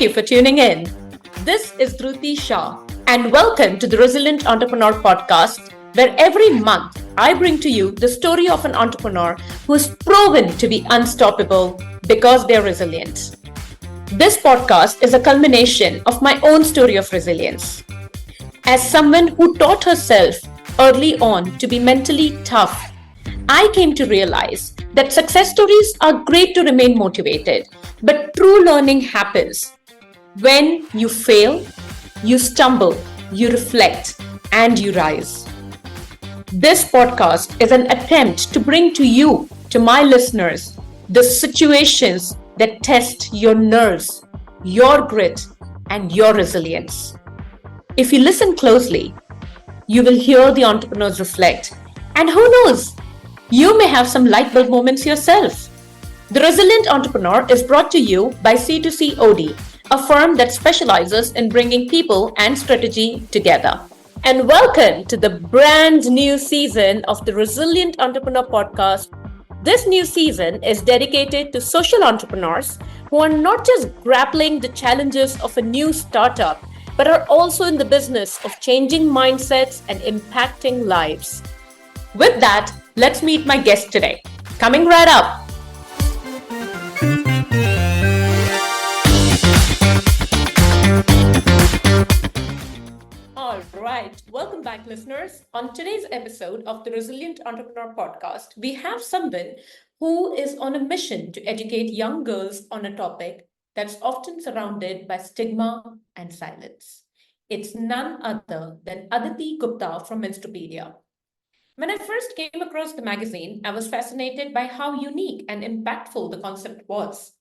you for tuning in. This is Dhruti Shah, and welcome to the Resilient Entrepreneur podcast, where every month I bring to you the story of an entrepreneur who is proven to be unstoppable because they are resilient. This podcast is a culmination of my own story of resilience. As someone who taught herself early on to be mentally tough, I came to realize that success stories are great to remain motivated, but true learning happens when you fail, you stumble, you reflect, and you rise. This podcast is an attempt to bring to you, to my listeners, the situations that test your nerves, your grit, and your resilience. If you listen closely, you will hear the entrepreneurs reflect. And who knows, you may have some light bulb moments yourself. The Resilient Entrepreneur is brought to you by C2C OD, a firm that specializes in bringing people and strategy together. And welcome to the brand new season of the Resilient Entrepreneur podcast. This new season is dedicated to social entrepreneurs who are not just grappling the challenges of a new startup, but are also in the business of changing mindsets and impacting lives. With that, let's meet my guest today. Coming right up. All right, welcome back, listeners. On today's episode of the Resilient Entrepreneur podcast, we have someone who is on a mission to educate young girls on a topic that's often surrounded by stigma and silence. It's none other than Aditi Gupta from Menstrupedia. When I first came across the magazine, I was fascinated by how unique and impactful the concept was.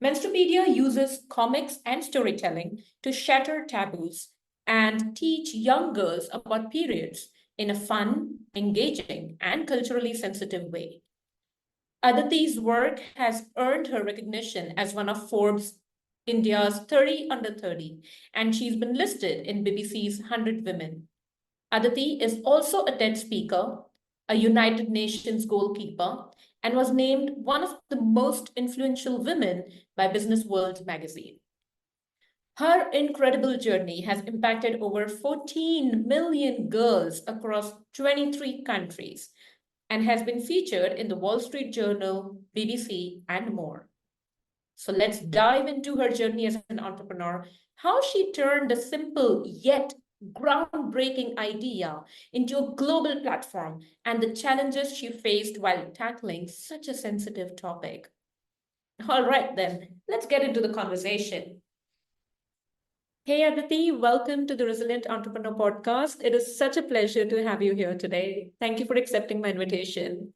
Menstrupedia uses comics and storytelling to shatter taboos and teach young girls about periods in a fun, engaging, and culturally sensitive way. Aditi's work has earned her recognition as one of Forbes India's 30 under 30, and she's been listed in BBC's 100 Women. Aditi is also a TED speaker, a United Nations goalkeeper, and was named one of the most influential women by Business World magazine. Her incredible journey has impacted over 14 million girls across 23 countries and has been featured in the Wall Street Journal, BBC, and more. So let's dive into her journey as an entrepreneur, how she turned a simple yet groundbreaking idea into a global platform, and the challenges she faced while tackling such a sensitive topic. All right, then, let's get into the conversation. Hey, Aditi, welcome to the Resilient Entrepreneur podcast. It is such a pleasure to have you here today. Thank you for accepting my invitation.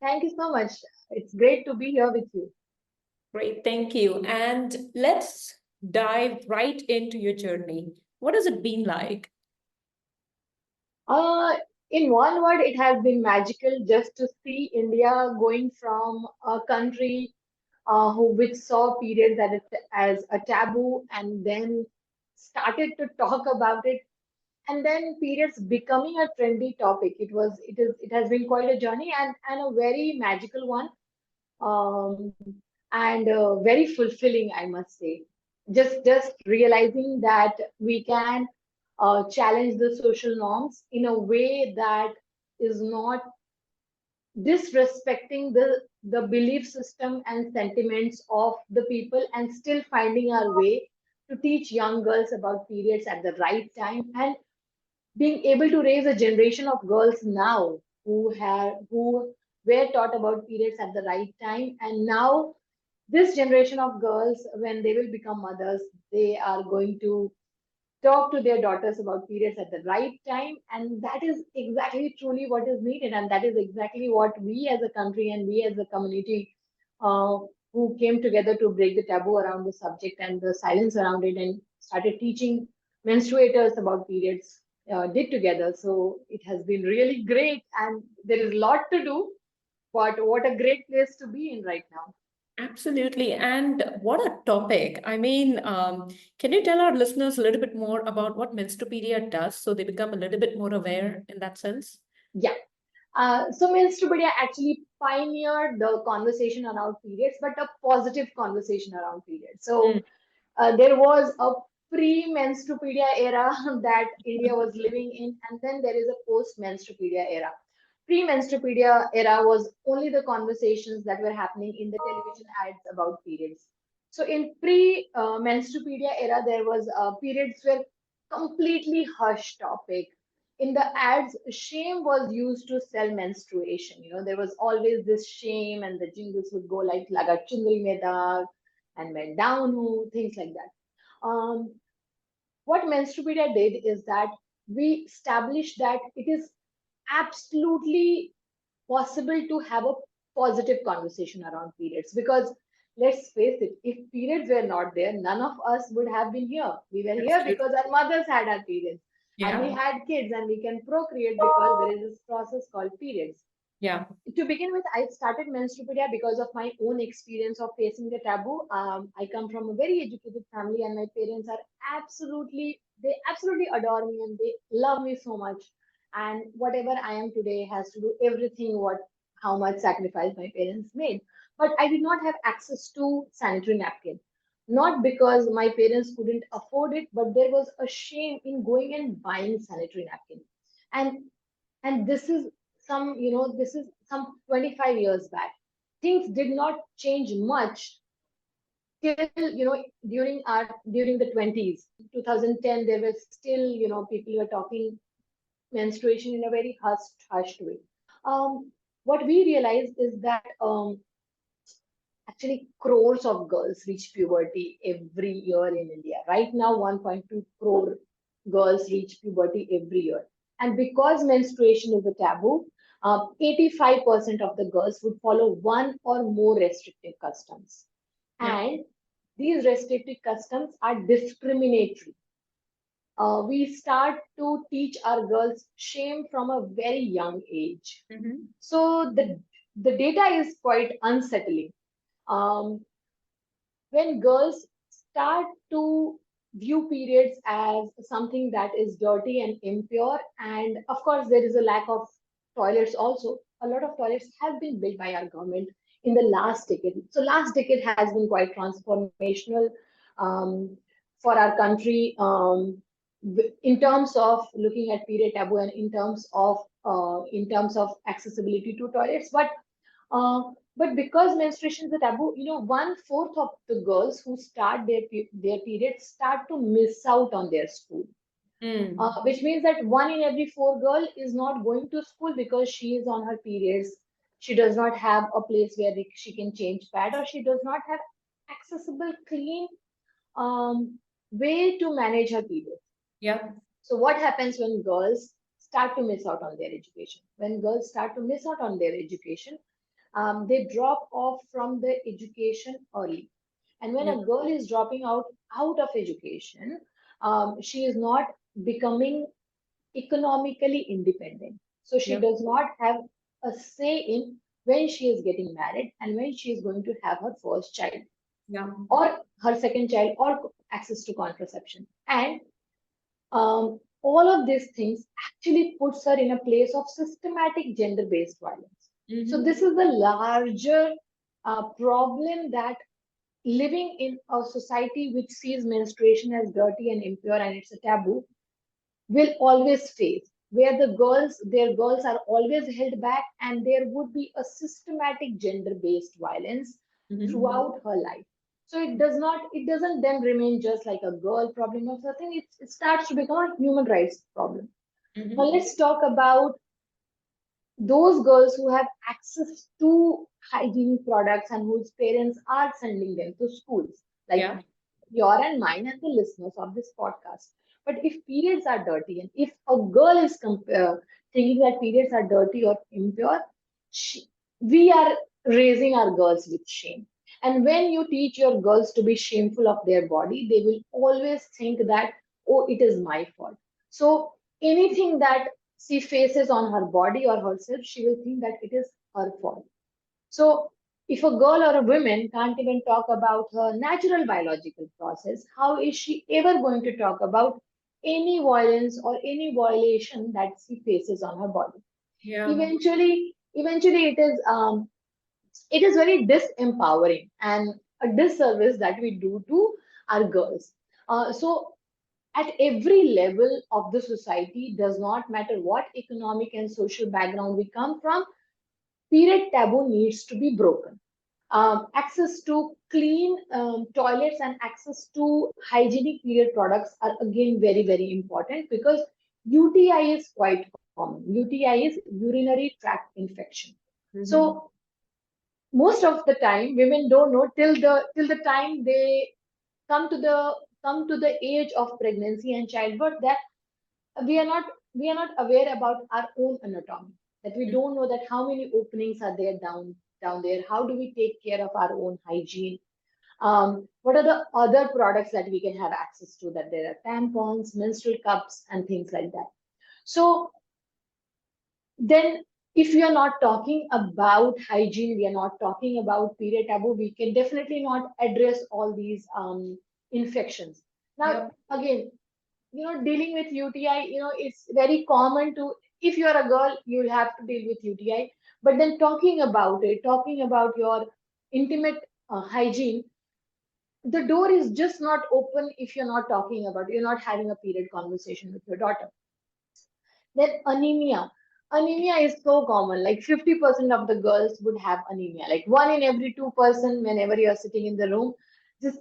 Thank you so much. It's great to be here with you. Great, thank you. And let's dive right into your journey. What has it been like? Uh, in one word, it has been magical just to see India going from a country which saw periods as a taboo and then started to talk about it, and then periods becoming a trendy topic. It has been quite a journey and a very magical one. And very fulfilling, I must say. Just realizing that we can challenge the social norms in a way that is not disrespecting the belief system and sentiments of the people, and still finding our way to teach young girls about periods at the right time, and being able to raise a generation of girls now who were taught about periods at the right time, and now this generation of girls, when they will become mothers, they are going to talk to their daughters about periods at the right time. And that is exactly truly what is needed. And that is exactly what we as a country and we as a community uh, who came together to break the taboo around the subject and the silence around it and started teaching menstruators about periods did together. So it has been really great. And there is a lot to do, but what a great place to be in right now. Absolutely. And what a topic. Can you tell our listeners a little bit more about what Menstrupedia does so they become a little bit more aware in that sense? Yeah. So Menstrupedia actually pioneered the conversation around periods, but a positive conversation around periods. So Mm. There was a pre-Menstrupedia era that India was living in, and then there is a post-Menstrupedia era. Pre-Menstrupedia era was only the conversations that were happening in the television ads about periods. So in pre-Menstrupedia era, there was periods were completely hush topic. In the ads, shame was used to sell menstruation. You know, there was always this shame, and the jingles would go like "Laga chundri mein daag" and "Main down hu," things like that. What Menstrupedia did is that we established that it is absolutely possible to have a positive conversation around periods, because let's face it, if periods were not there, none of us would have been here. We were here Absolutely. because our mothers had our periods, and we Yeah. had kids, and we can procreate because there is this process called periods. Yeah. To begin with, I started Menstrupedia because of my own experience of facing the taboo. I come from a very educated family, and my parents are they absolutely adore me and they love me so much. And whatever I am today has to do everything how much sacrifice my parents made. But I did not have access to sanitary napkin. Not because my parents couldn't afford it, but there was a shame in going and buying sanitary napkin. And this is this is some 25 years back. Things did not change much till during the 20s. 2010, there was still, people were talking menstruation in a very hushed way. What we realized is that actually crores of girls reach puberty every year in India. Right now, 1.2 crore girls reach puberty every year. And because menstruation is a taboo, 85% of the girls would follow one or more restrictive customs. Yeah. And these restrictive customs are discriminatory. We start to teach our girls shame from a very young age. Mm-hmm. So the data is quite unsettling. Um, when girls start to view periods as something that is dirty and impure, and of course there is a lack of toilets also. A lot of toilets have been built by our government in the last decade. So last decade has been quite transformational um, for our country, in terms of looking at period taboo, and in terms of accessibility to toilets. Uh, but because menstruation is a taboo, 1/4 of the girls who start their periods start to miss out on their school. Mm. Which means that one in every four girl is not going to school because she is on her periods. She does not have a place where she can change pad, or she does not have accessible, clean way to manage her periods. Yeah. So what happens when girls start to miss out on their education? When girls start to miss out on their education, they drop off from the education early. And when Yeah. a girl is dropping out of education, she is not becoming economically independent. So she Yeah. does not have a say in when she is getting married and when she is going to have her first child, Yeah. or her second child, or access to contraception. And all of these things actually puts her in a place of systematic gender-based violence. So Mm-hmm. this is the larger problem that living in a society which sees menstruation as dirty and impure and it's a taboo will always face, where their girls are always held back, and there would be a systematic gender-based violence Mm-hmm. throughout her life. So it doesn't then remain just like a girl problem or something. It starts to become a human rights problem. Now Mm-hmm. let's talk about those girls who have access to hygiene products and whose parents are sending them to schools, like Yeah. your and mine and the listeners of this podcast. But if periods are dirty, and if a girl is thinking that periods are dirty or impure, she, we are raising our girls with shame. And when you teach your girls to be shameful of their body, they will always think that, oh, it is my fault. So anything that she faces on her body or herself, she will think that it is her fault. So, if a girl or a woman can't even talk about her natural biological process, how is she ever going to talk about any violence or any violation that she faces on her body? Yeah. Eventually, it is very disempowering and a disservice that we do to are girls. So at every level of the society, does not matter what economic and social background we come from, period taboo needs to be broken. Access to clean toilets and access to hygienic period products are again very, very important, because UTI is quite common. UTI is urinary tract infection. Mm-hmm. So most of the time, women don't know till the time they come to the come to the age of pregnancy and childbirth, that we are not we are not aware about our own anatomy, that we don't know that how many openings are there down there, how do we take care of our own hygiene, what are the other products that we can have access to, that there are tampons, menstrual cups, and things like that. So then, if we are not talking about hygiene, we are not talking about period taboo, we can definitely not address all these infections. Now Yep. again, dealing with UTI, it's very common to, if you're a girl, you'll have to deal with UTI. But then talking about it, talking about your intimate hygiene, the door is just not open if you're not having a period conversation with your daughter. Then anemia. Anemia is so common. Like 50% of the girls would have anemia. Like one in every two-person, whenever you're sitting in the room, just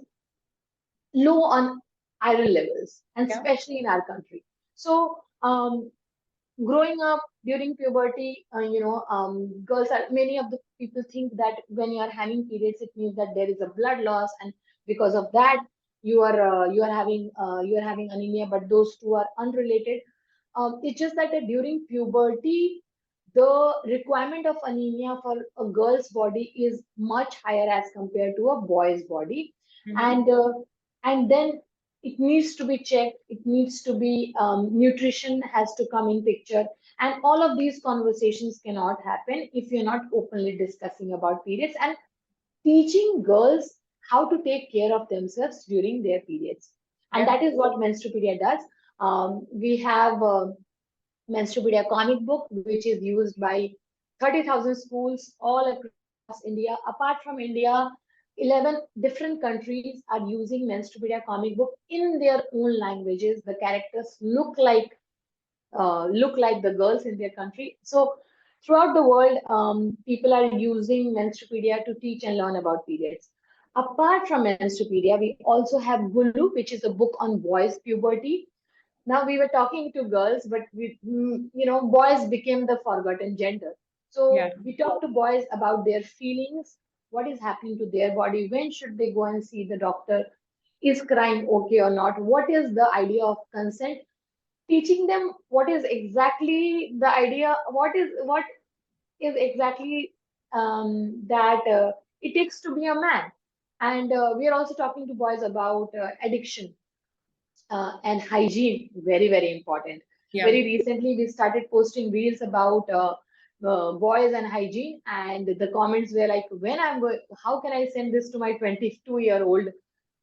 low on iron levels, and Yeah. especially in our country. So, growing up during puberty, girls are many of the people think that when you are having periods, it means that there is a blood loss, and because of that, you are having anemia. But those two are unrelated. It's just that during puberty, the requirement of anemia for a girl's body is much higher as compared to a boy's body, Mm-hmm. and then it needs to be checked. It needs to be, nutrition has to come in picture, and all of these conversations cannot happen if you're not openly discussing about periods and teaching girls how to take care of themselves during their periods. And Yeah. that is what Menstrupedia does. We have Menstrupedia comic book, which is used by 30,000 schools all across India. Apart from India, 11 different countries are using Menstrupedia comic book in their own languages. The characters look like the girls in their country. So throughout the world, people are using Menstrupedia to teach and learn about periods. Apart from Menstrupedia, we also have Gulu, which is a book on boys' puberty. Now we were talking to girls, but boys became the forgotten gender. Yeah. So we talk to boys about their feelings, what is happening to their body, when should they go and see the doctor, is crying okay or not, what is the idea of consent, teaching them what is exactly the idea, what is exactly, that it takes to be a man. And we are also talking to boys about addiction and hygiene, very, very important. Yeah. Very recently, we started posting reels about boys and hygiene, and the comments were like, "When I'm going, how can I send this to my 22-year-old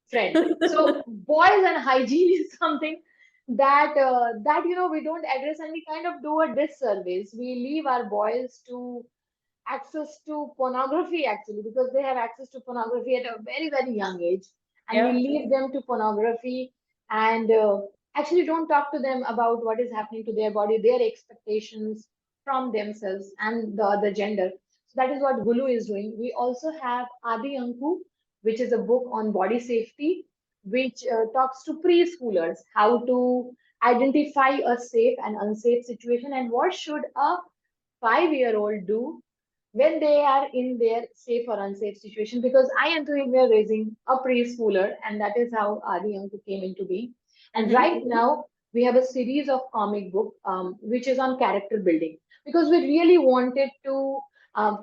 friend?" So, boys and hygiene is something that we don't address, and we kind of do a disservice. We leave our boys to access to pornography, actually, because they have access to pornography at a very, very young age, and we Yeah. leave them to pornography, and actually don't talk to them about what is happening to their body, their expectations from themselves and the other gender. So that is what Gulu is doing. We also have Adi Anku, which is a book on body safety, which talks to preschoolers how to identify a safe and unsafe situation, and what should a 5-year-old do when they are in their safe or unsafe situation. Because I and Tuhig were raising a preschooler, and that is how Adi Anku came into being. And Mm-hmm. right now, we have a series of comic book which is on character building, because we really wanted to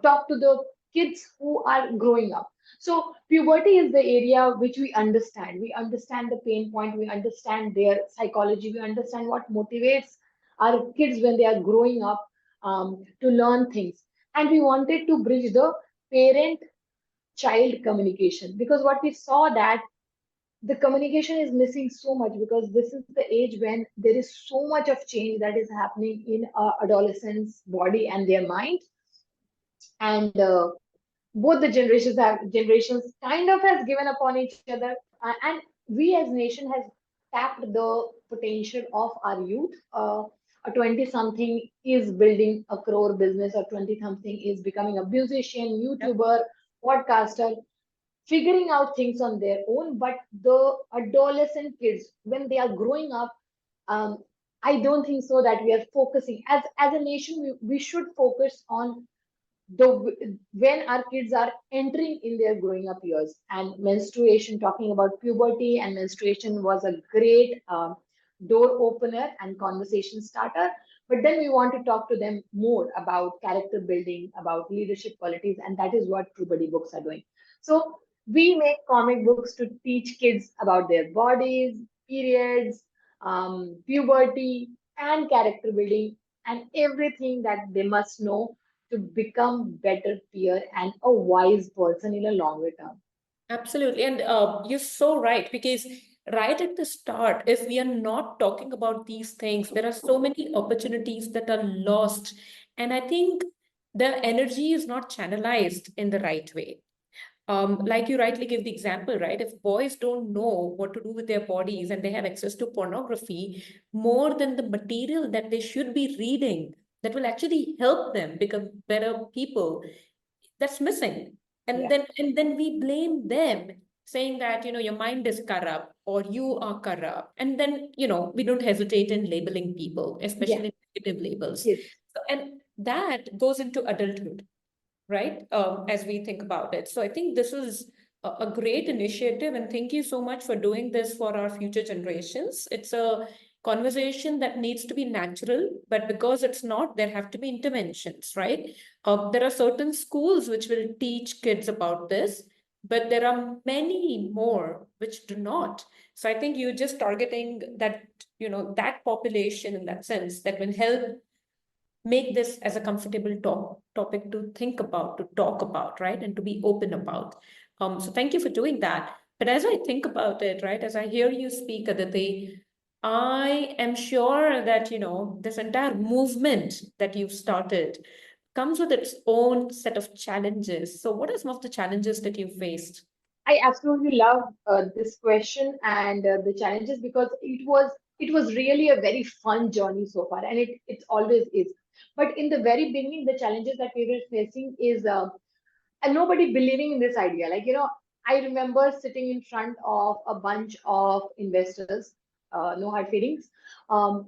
talk to the kids who are growing up. So puberty is the area which we understand. We understand the pain point. We understand their psychology. We understand what motivates our kids when they are growing up, to learn things. And we wanted to bridge the parent child communication, because what we saw that the communication is missing so much, because this is the age when there is so much of change that is happening in adolescents body and their mind. And both the generations kind of has given upon each other, and we as nation has tapped the potential of our youth. A 20 something is building a crore business, or 20 something is becoming a musician, Yep. YouTuber, podcaster, figuring out things on their own. But the adolescent kids, when they are growing up, um, I don't think so that we are focusing as a nation. We should focus on when our kids are entering in their growing up years. And menstruation, talking about puberty and menstruation, was a great door opener and conversation starter. But then we want to talk to them more about character building, about leadership qualities, and that is what True Buddy books are doing. So we make comic books to teach kids about their bodies, periods, puberty, and character building, and everything that they must know to become better peer and a wise person in a longer term. Absolutely. And you're so right, because right at the start, if we are not talking about these things, there are so many opportunities that are lost. And I think the energy is not channelized in the right way. Like you rightly give the example, right? If boys don't know what to do with their bodies and they have access to pornography more than the material that they should be reading, that will actually help them become better people, that's missing. Yeah. And then we blame them, saying that, your mind is corrupt or you are corrupt. And then, we don't hesitate in labeling people, Yeah. especially negative labels. Yes. So, and that goes into adulthood, right? As we think about it. So I think this is a great initiative, and thank you so much for doing this for our future generations. It's a conversation that needs to be natural, but because it's not, there have to be interventions, right? There are certain schools which will teach kids about this, but there are many more which do not. So I think you're just targeting that, that population in that sense that will help make this as a comfortable topic to think about, to talk about, right? And to be open about. So thank you for doing that. But as I think about it, right, as I hear you speak, Aditi, I am sure that, this entire movement that you've started comes with its own set of challenges. So what are some of the challenges that you've faced? I absolutely love this question and the challenges, because it was really a very fun journey so far, and it always is. But in the very beginning, the challenges that we were facing is and nobody believing in this idea. Like, I remember sitting in front of a bunch of investors, no hard feelings, um,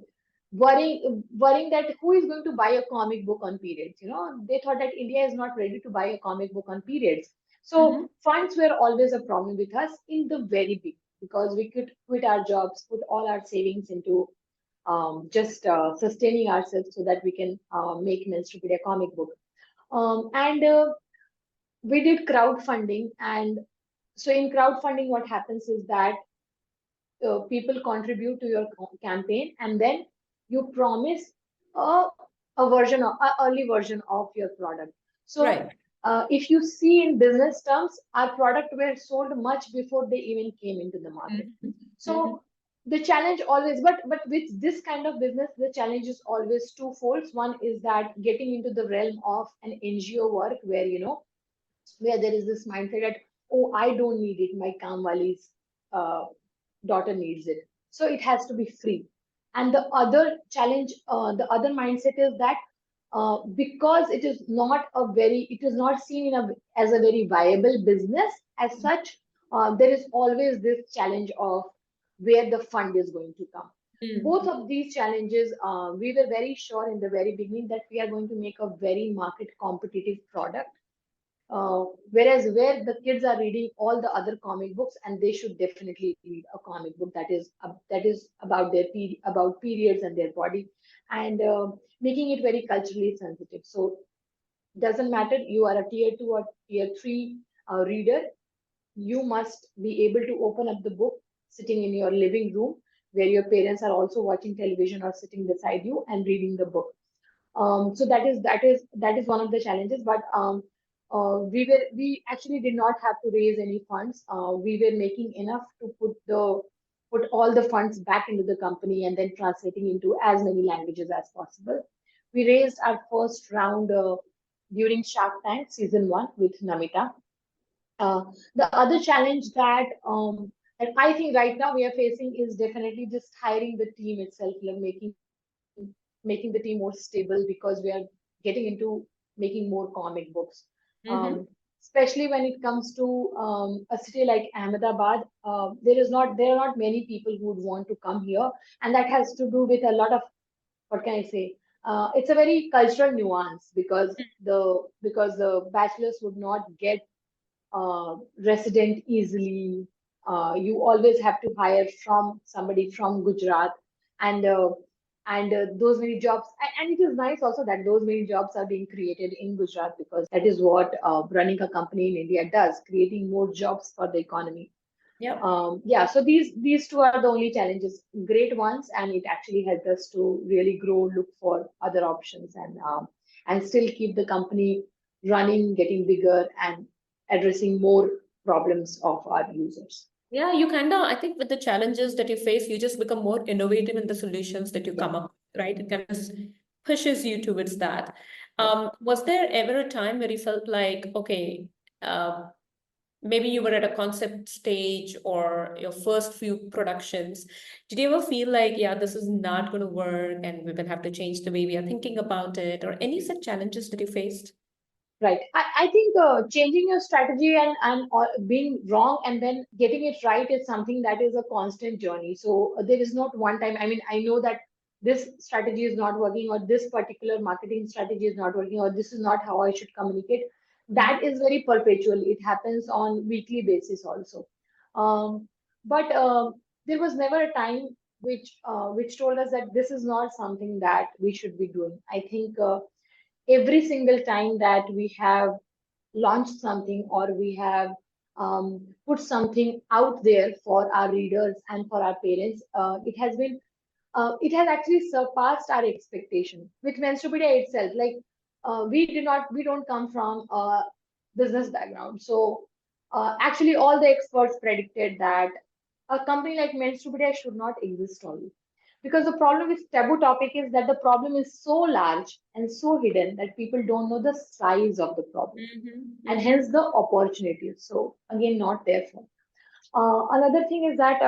worrying that who is going to buy a comic book on periods. They thought that India is not ready to buy a comic book on periods. Mm-hmm. So funds were always a problem with us in the very big, because we could quit our jobs, put all our savings into just sustaining ourselves so that we can make Menstrupedia comic book. And we did crowdfunding. And so in crowdfunding, what happens is that people contribute to your campaign, and then you promise a, a early version of your product. So Right. if you see, in business terms, our product were sold much before they even came into the market. Mm-hmm. Mm-hmm. So the challenge always, but with this kind of business, the challenge is always twofold. One is that getting into the realm of an NGO work, where there is this mindset that, oh, I don't need it, my Kamwali's uh, daughter needs it, so it has to be free. And the other challenge, the other mindset is that because it is not seen as a very viable business as such, there is always this challenge of where the fund is going to come. Both Mm-hmm. of these challenges, we were very sure in the very beginning that we are going to make a very market competitive product, whereas where the kids are reading all the other comic books, and they should definitely read a comic book that is about about periods and their body, and making it very culturally sensitive. So doesn't matter you are a tier 2 or tier 3 reader, you must be able to open up the book sitting in your living room, where your parents are also watching television or sitting beside you and reading the book. So that is one of the challenges. But we actually did not have to raise any funds. We were making enough to put all the funds back into the company, and then translating into as many languages as possible. We raised our first round during Shark Tank season 1 with Namita. uh, the other challenge that And I think right now we are facing is definitely just hiring the team itself, like making the team more stable, because we are getting into making more comic books. Mm-hmm. Especially when it comes to a city like Ahmedabad, there are not many people who would want to come here, and that has to do with a lot of, what can I say? It's a very cultural nuance, because the bachelors would not get resident easily. You always have to hire from somebody from Gujarat, and those many jobs. And it is nice also that those many jobs are being created in Gujarat, because that is what running a company in India does, creating more jobs for the economy. Yeah. Yeah, so these two are the only challenges, great ones, and it actually helped us to really grow, look for other options, and still keep the company running, getting bigger, and addressing more problems of our users. Yeah, you kind of, I think with the challenges that you face, you just become more innovative in the solutions that you Yeah, come up with, right? It kind of pushes you towards that. yeah. Was there ever a time where you felt like, okay, uh, maybe you were at a concept stage or your first few productions? Did you ever feel like, yeah, this is not going to work and we will have to change the way we are thinking about it, or any such challenges that you faced? Right. I think changing your strategy and being wrong and then getting it right is something that is a constant journey. So there is not one time. I mean, I know that this strategy is not working, or this particular marketing strategy is not working, or this is not how I should communicate. Mhm. That is very perpetual. It happens on weekly basis also. But there was never a time which told us that this is not something that we should be doing. I think every single time that we have launched something, or we have put something out there for our readers and for our parents, it has actually surpassed our expectation with Menstrupedia itself. Like, we don't come from a business background, so actually all the experts predicted that a company like Menstrupedia should not exist only. Because the problem with taboo topic is that the problem is so large and so hidden that people don't know the size of the problem, Mhm. and Mhm. hence the opportunities. So again, not there for. Another thing is that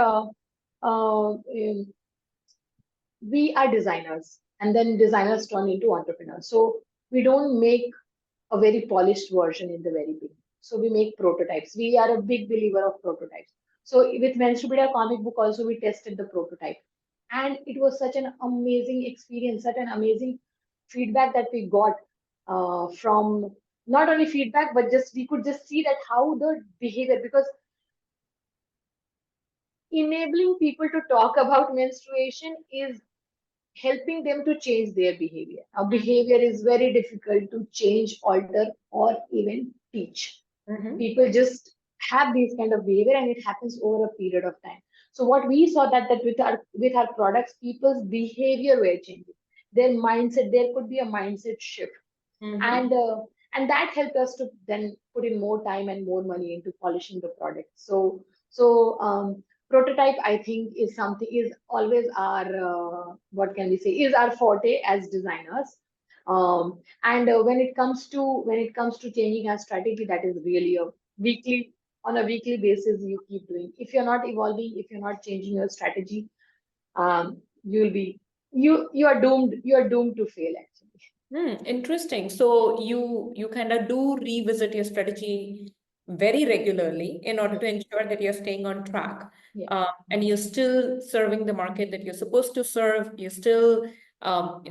we are designers, and then designers turn into entrepreneurs. So we don't make a very polished version in the very beginning. So we make prototypes. We are a big believer of prototypes. So with Menstrupedia comic book also, we tested the prototype, and it was such an amazing experience, such an amazing feedback that we got from, not only feedback, but just we could just see that how the behavior, because enabling people to talk about menstruation is helping them to change their behavior. Now, behavior is very difficult to change, alter, or even teach. Mhm. People just have these kind of behavior, and it happens over a period of time. So what we saw that with our products, people's behavior were changing. Their mindset, there could be a mindset shift, Mhm. and that helped us to then put in more time and more money into polishing the product. So prototype, I think, is something, is always our, what can we say, is our forte as designers. And when it comes to changing our strategy, that is really a weekly on a weekly basis you keep doing. If you're not evolving, if you're not changing your strategy, you'll be you are doomed to fail, actually. Hmm, interesting. So you kind of do revisit your strategy very regularly in order to ensure that you're staying on track. Yeah. And you're still serving the market that you're supposed to serve. You're still um,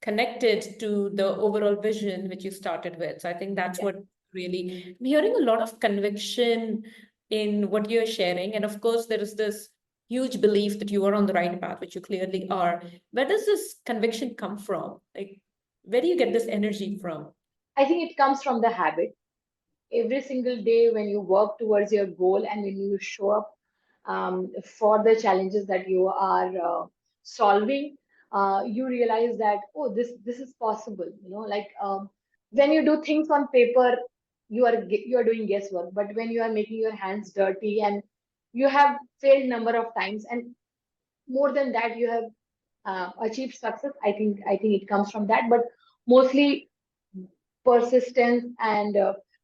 connected to the overall vision which you started with. So I think that's Yeah. what really, I'm hearing a lot of conviction in what you're sharing. And of course, there is this huge belief that you are on the right path, which you clearly are. Where does this conviction come from? Like, where do you get this energy from? I think it comes from the habit. Every single day when you work towards your goal, and when you show up for the challenges that you are solving, you realize that, oh, this is possible. Like, when you do things on paper, you are doing guesswork. But when you are making your hands dirty, and you have failed number of times, and more than that, you have achieved success. I think it comes from that, but mostly persistence. And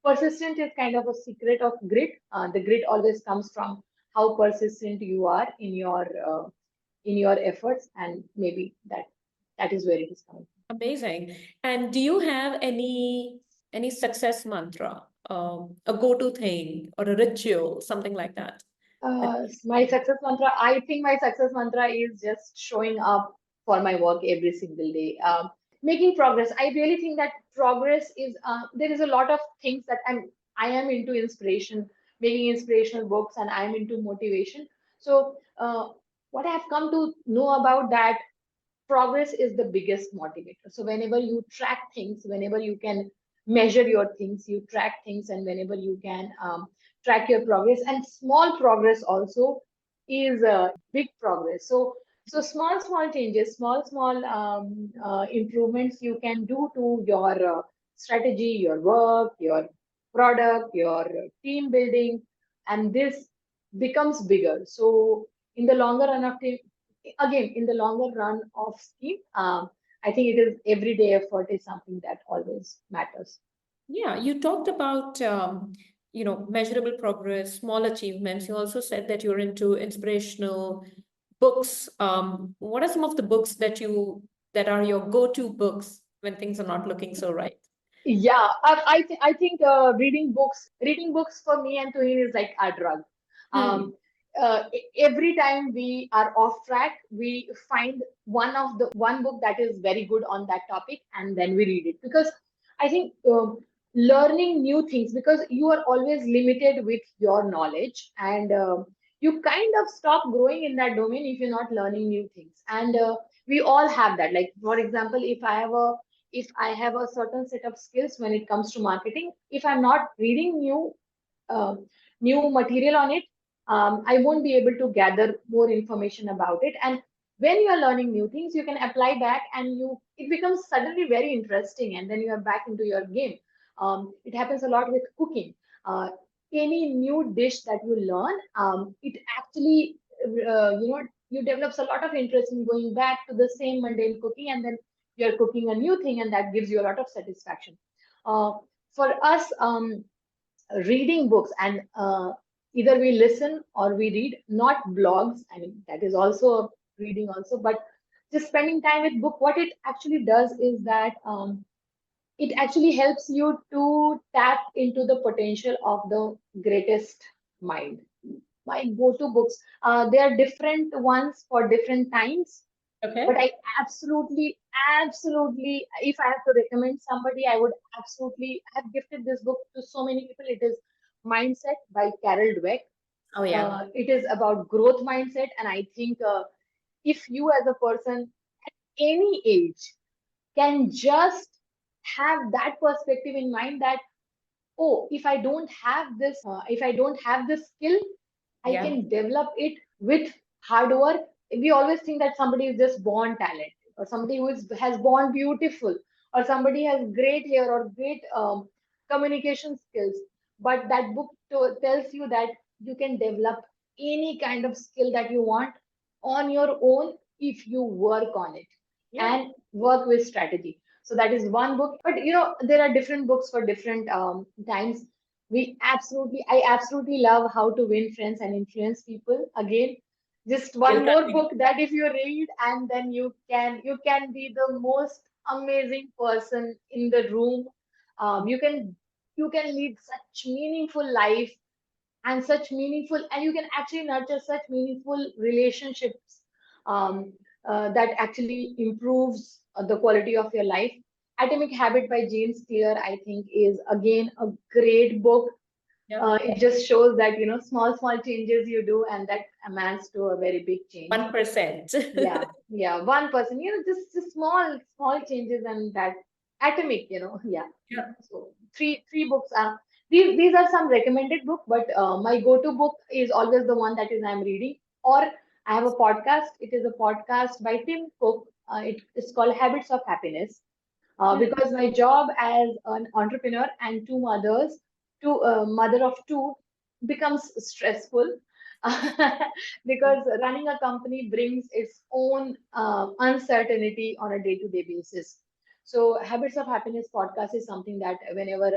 persistence is kind of a secret of grit. The grit always comes from how persistent you are in your efforts, and maybe that is where it is coming Amazing. And do you have any success mantra, a go-to thing or a ritual, something like that? That- My success mantra, I think my success mantra is just showing up for my work every single day, making progress. I really think that progress is, there is a lot of things that I am into inspiration, making inspirational books, and I am into motivation. So, what I have come to know about that, progress is the biggest motivator. So whenever you track things, whenever you can measure your things, you track things, and whenever you can track your progress, and small progress also is big progress. So small changes, small improvements you can do to your strategy, your work, your product, your team building, and this becomes bigger. So in the longer run of time, again, in the longer run of scheme, I think it is everyday effort is something that always matters. Yeah, you talked about measurable progress, small achievements. You also said that you're into inspirational books. What are some of the books that are your go-to books when things are not looking so right? Yeah, I think reading books for me and Tuhin is like a drug. Hmm. Um, every time we are off track, we find one book that is very good on that topic, and then we read it, because I think learning new things, because you are always limited with your knowledge, and you kind of stop growing in that domain if you're not learning new things. And we all have that. Like for example, if I have a certain set of skills when it comes to marketing, if I'm not reading uh, new material on it, I won't be able to gather more information about it. And when you are learning new things, you can apply back, and you it becomes suddenly very interesting, and then you are back into your game. It happens a lot with cooking. Any new dish that you learn, it actually you develops a lot of interest in going back to the same mundane cooking, and then you're cooking a new thing, and that gives you a lot of satisfaction. For us, reading books, and either we listen or we read, not blogs. I mean, that is also reading also, but just spending time with book, what it actually does is that it actually helps you to tap into the potential of the greatest mind. My go-to books, there are different ones for different times, but Okay. I absolutely, if I have to recommend somebody, I would absolutely have gifted this book to so many people. It is Mindset by Carol Dweck. Oh yeah. It is about growth mindset, and I think if you as a person, any age, can just have that perspective in mind that, oh, if I don't have this skill, I Yeah. can develop it with hard work. We always think that somebody is just born talented, or somebody has born beautiful, or somebody has great hair or great communication skills. But that book tells you that you can develop any kind of skill that you want on your own if you work on it Yeah. and work with strategy. So that is one book. But there are different books for different times. I absolutely love How to Win Friends and Influence People. Again, just We'll one more continue. book that if you read, and then you can be the most amazing person in the room. You can lead such meaningful life, and you can actually nurture such meaningful relationships, um, that actually improves the quality of your life. Atomic Habit by James Clear, I think, is again a great book. Yep. It just shows that small changes you do, and that amounts to a very big change. 1%. Yeah, yeah, one person, just small changes, and that atomic, yeah. Yeah. So three books are these are some recommended book, but my go-to book is always the one that is I'm reading. Or I have a podcast. It is a podcast by Tim Cook. It's called Habits of Happiness. Hmm. Because my job as an entrepreneur and mother of two, becomes stressful. Because running a company brings its own uncertainty on a day-to-day basis. So Habits of Happiness podcast is something that whenever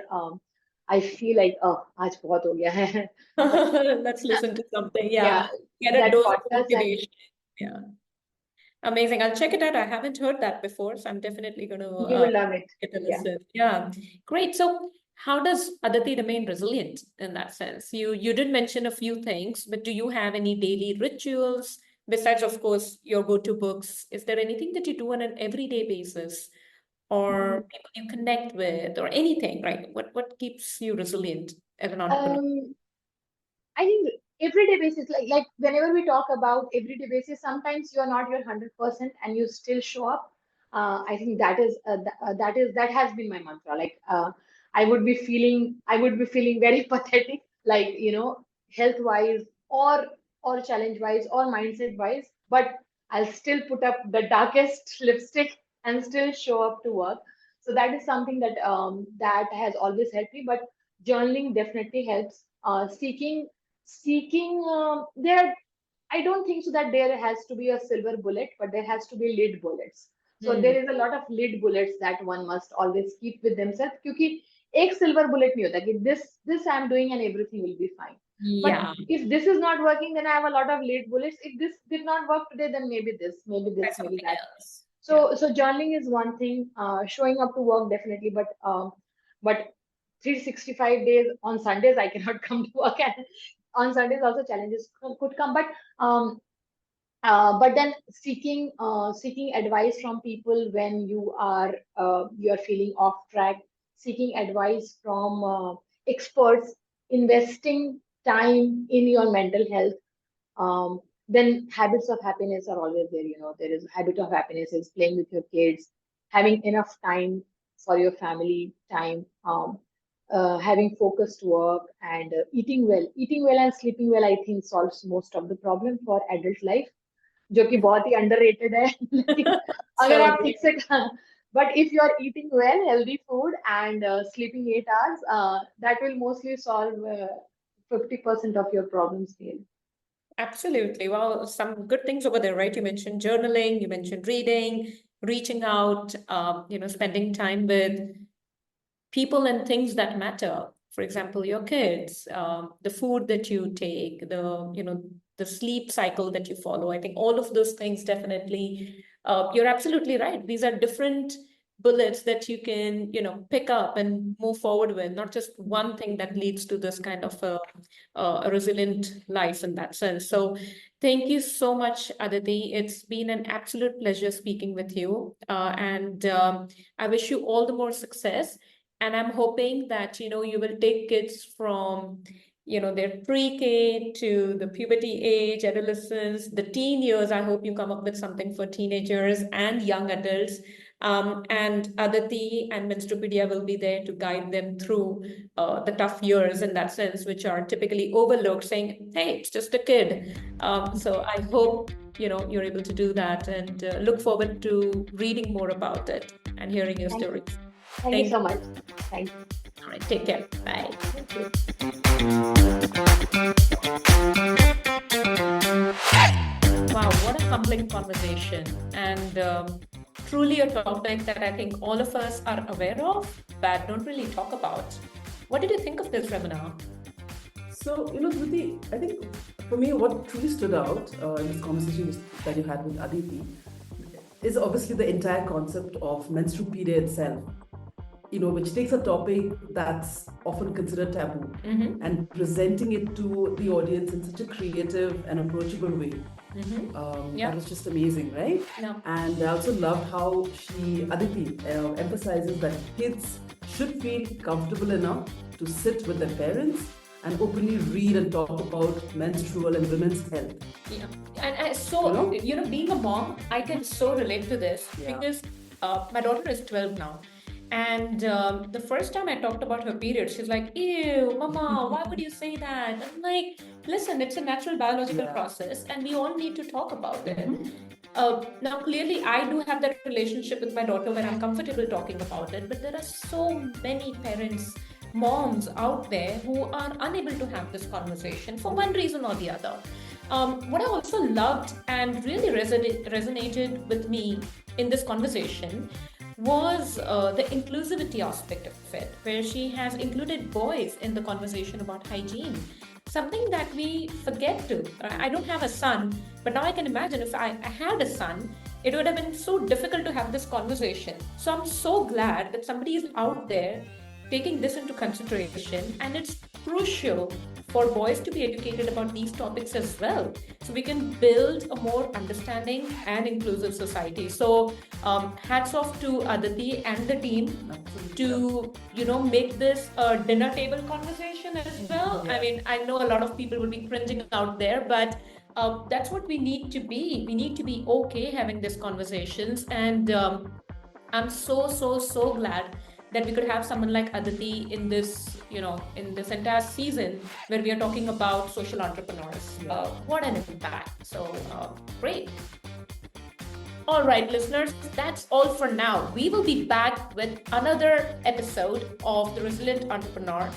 I feel like, oh, आज बहुत हो गया है. But Let's listen to something. yeah, Yeah. Get a that dose of podcast, and motivation. Yeah. Amazing. I'll check it out. I haven't heard that before, so I'm definitely going to you will love it. get a Yeah. listen. Yeah. Great. So how does Aditi remain resilient in that sense? You did mention a few things, but do you have any daily rituals besides, of course, your go-to books? Is there anything that you do on an everyday basis or people you connect with or anything, right? What keeps you resilient as an entrepreneur? Um, I think everyday basis, like whenever we talk about everyday basis, sometimes you are not your 100% and you still show up. I think that has been my mantra. Like I would be feeling very pathetic, like health wise or challenge wise or mindset wise, but I'll still put up the darkest lipstick and still show up to work. So that is something that has always helped me. But journaling definitely helps. Seeking there, I don't think so that there has to be a silver bullet, but there has to be lead bullets. So Hmm. there is a lot of lead bullets that one must always keep with themselves, क्योंकि एक silver bullet नहीं होता कि this I am doing and everything will be fine. But Yeah, if this is not working, then I have a lot of lead bullets. If this did not work today, then try maybe something that. else. Yeah. So journaling is one thing. Showing up to work definitely, but 365 days on Sundays I cannot come to work, and on Sundays also challenges could come. But then seeking advice from people when you are feeling off track, seeking advice from experts, investing time in your mental health. Then habits of happiness are always there. There is habit of happiness is playing with your kids, having enough time for your family time, having focused work, and eating well and sleeping well, I think solves most of the problem for adult life, जो कि बहुत ही underrated है. लेकिन अगर So आप ठीक से but if you are eating well, healthy food, and sleeping 8 hours, that will mostly solve 50% of your problems daily. absolutely. Well, some good things over there, right? You mentioned journaling, you mentioned reading, reaching out, spending time with people and things that matter. For example, your kids, the food that you take, the sleep cycle that you follow. I think all of those things definitely, you're absolutely right. These are different bullets that you can, pick up and move forward with, not just one thing that leads to this kind of a resilient life in that sense. So thank you so much, Aditi. It's been an absolute pleasure speaking with you. And I wish you all the more success, and I'm hoping that you will take kids from their pre-K to the puberty age, adolescence, the teen years. I hope you come up with something for teenagers and young adults. And Aditi and Menstrupedia will be there to guide them through the tough years in that sense, which are typically overlooked, saying, hey, it's just a kid. So I hope you're able to do that, and look forward to reading more about it and hearing your Thank stories. thank you Thank so you. much. Thank you. All right, take care. Bye. Thank you. Wow, what a humbling conversation, and truly a topic that I think all of us are aware of, but don't really talk about. What did you think of this, Ramana? So, Dhruti, I think for me, what truly stood out in this conversation that you had with Aditi is obviously the entire concept of menstrupedia itself, which takes a topic that's often considered taboo Mm-hmm. and presenting it to the audience in such a creative and approachable way. Mm-hmm. That Yeah. was just amazing, right? No. And I also loved how Aditi, emphasizes that kids should feel comfortable enough to sit with their parents and openly read and talk about menstrual and women's health. Yeah. And so, being a mom, I can so relate to this Yeah. because my daughter is 12 now. And the first time I talked about her period, she's like, ew, mama, why would you say that? I'm like, listen, it's a natural biological Yeah. process and we all need to talk about it. Mhm. Now, clearly, I do have that relationship with my daughter where I'm comfortable talking about it, but there are so many parents, moms out there who are unable to have this conversation for one reason or the other. What I also loved and really resonated with me in this conversation was the inclusivity aspect of it, where she has included boys in the conversation about hygiene. Something that we forget to. I don't have a son, but now I can imagine if I had a son, it would have been so difficult to have this conversation. So I'm so glad that somebody is out there taking this into consideration, and it's crucial for boys to be educated about these topics as well, so we can build a more understanding and inclusive society. So hats off to Aditi and the team to make this a dinner table conversation as well. I mean, I know a lot of people will be cringing out there, but that's what we need to be. We need to be okay having these conversations, and I'm so glad that we could have someone like Aditi in this, in this entire season where we are talking about social entrepreneurs. What an impact! So great. All right, listeners, that's all for now. We will be back with another episode of The Resilient Entrepreneur,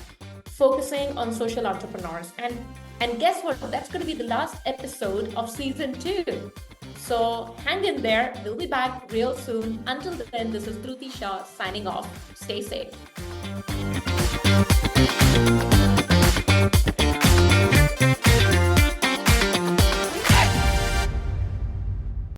focusing on social entrepreneurs. And guess what? That's going to be the last episode of season 2. So hang in there. We'll be back real soon. Until then, this is Dhruti Shah signing off. Stay safe.